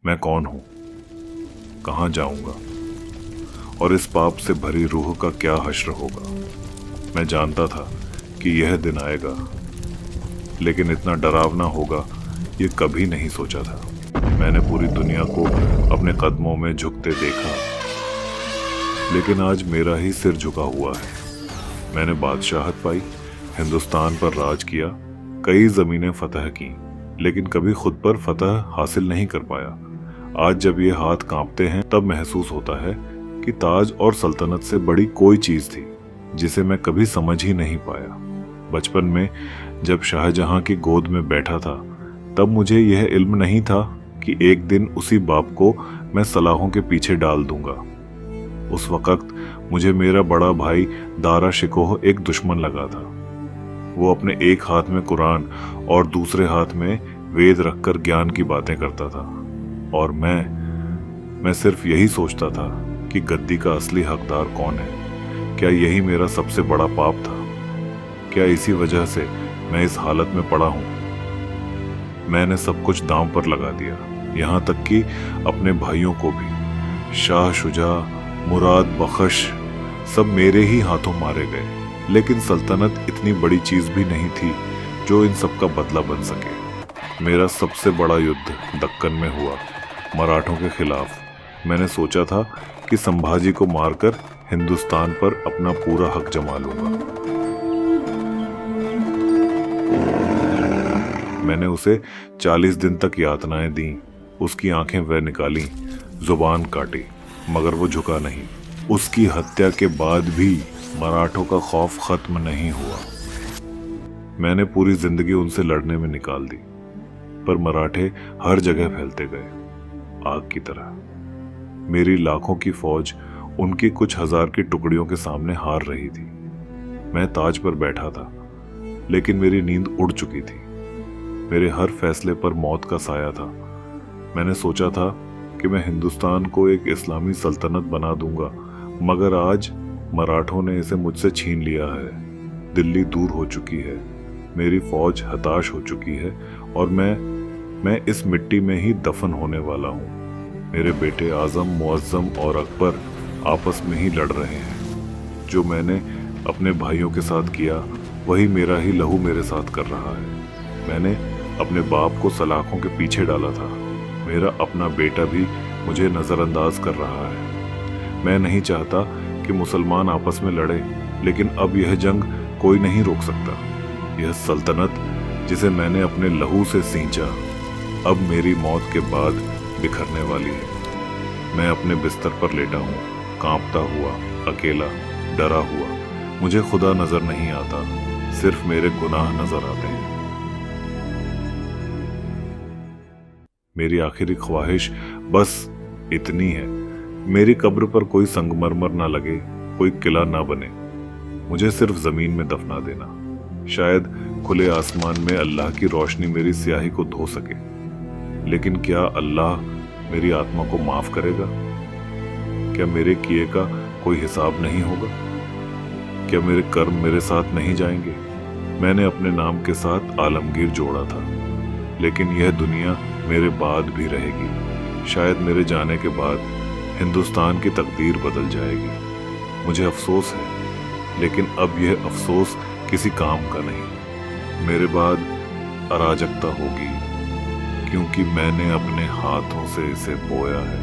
मैं कौन हूं, कहां जाऊंगा और इस पाप से भरी रूह का क्या हश्र होगा। मैं जानता था कि यह दिन आएगा, लेकिन इतना डरावना होगा ये कभी नहीं सोचा था। मैंने पूरी दुनिया को अपने कदमों में झुकते देखा, लेकिन आज मेरा ही सिर झुका हुआ है। मैंने बादशाहत पाई, हिंदुस्तान पर राज किया, कई जमीनें फतह की, लेकिन कभी खुद पर फतह हासिल नहीं कर पाया। आज जब ये हाथ कांपते हैं तब महसूस होता है कि ताज और सल्तनत से बड़ी कोई चीज थी जिसे मैं कभी समझ ही नहीं पाया। बचपन में जब शाहजहां की गोद में बैठा था तब मुझे यह इल्म नहीं था कि एक दिन उसी बाप को मैं सलाहों के पीछे डाल दूंगा। उस वक्त मुझे मेरा बड़ा भाई दारा शिकोह एक दुश्मन लगा था। वो अपने एक हाथ में कुरान और दूसरे हाथ में वेद रखकर ज्ञान की बातें करता था, और मैं सिर्फ यही सोचता था कि गद्दी का असली हकदार कौन है। क्या यही मेरा सबसे बड़ा पाप था? क्या इसी वजह से मैं इस हालत में पड़ा हूं? मैंने सब कुछ दांव पर लगा दिया, यहां तक कि अपने भाइयों को भी। शाह शुजा, मुराद बख्श सब मेरे ही हाथों मारे गए, लेकिन सल्तनत इतनी बड़ी चीज भी नहीं थी जो इन सब का बदला बन सके। मेरा सबसे बड़ा युद्ध दक्कन में हुआ, मराठों के खिलाफ। मैंने सोचा था कि संभाजी को मारकर हिंदुस्तान पर अपना पूरा हक जमा लूंगा। मैंने उसे 40 दिन तक यातनाएं दी, उसकी आंखें वह निकाली, जुबान काटी, मगर वो झुका नहीं। उसकी हत्या के बाद भी मराठों का खौफ खत्म नहीं हुआ। मैंने पूरी जिंदगी उनसे लड़ने में निकाल दी, पर मराठे हर जगह फैलते गए, आग की तरह। मेरी लाखों की फौज उनकी कुछ हजार की टुकड़ियों के सामने हार रही थी। मैं ताज पर बैठा था, लेकिन मेरी नींद उड़ चुकी थी। मेरे हर फैसले पर मौत का साया था। मैंने सोचा था कि मैं हिंदुस्तान को एक इस्लामी सल्तनत बना दूंगा, मगर आज मराठों ने इसे मुझसे छीन लिया है। दिल्ली दूर हो चुकी है, मेरी फौज हताश हो चुकी है, और मैं इस मिट्टी में ही दफन होने वाला हूँ। मेरे बेटे आजम, मुअज्जम और अकबर आपस में ही लड़ रहे हैं। जो मैंने अपने भाइयों के साथ किया वही मेरा ही लहू मेरे साथ कर रहा है। मैंने अपने बाप को सलाखों के पीछे डाला था, मेरा अपना बेटा भी मुझे नजरअंदाज कर रहा है। मैं नहीं चाहता कि मुसलमान आपस में लड़े, लेकिन अब यह जंग कोई नहीं रोक सकता। यह सल्तनत जिसे मैंने अपने लहू से सींचा अब मेरी मौत के बाद बिखरने वाली है। मैं अपने बिस्तर पर लेटा हूँ, कांपता हुआ, अकेला, डरा हुआ। मुझे खुदा नजर नहीं आता, सिर्फ मेरे गुनाह नजर आते हैं। मेरी आखिरी ख्वाहिश बस इतनी है, मेरी कब्र पर कोई संगमरमर ना लगे, कोई किला ना बने, मुझे सिर्फ जमीन में दफना देना। शायद खुले आसमान में अल्लाह की रोशनी मेरी स्याही को धो सके, लेकिन क्या अल्लाह मेरी आत्मा को माफ करेगा? क्या मेरे किए का कोई हिसाब नहीं होगा? क्या मेरे कर्म मेरे साथ नहीं जाएंगे? मैंने अपने नाम के साथ आलमगीर जोड़ा था, लेकिन यह दुनिया मेरे बाद भी रहेगी। शायद मेरे जाने के बाद हिंदुस्तान की तकदीर बदल जाएगी। मुझे अफसोस है, लेकिन अब यह अफसोस किसी काम का नहीं। मेरे बाद अराजकता होगी, क्योंकि मैंने अपने हाथों से इसे बोया है।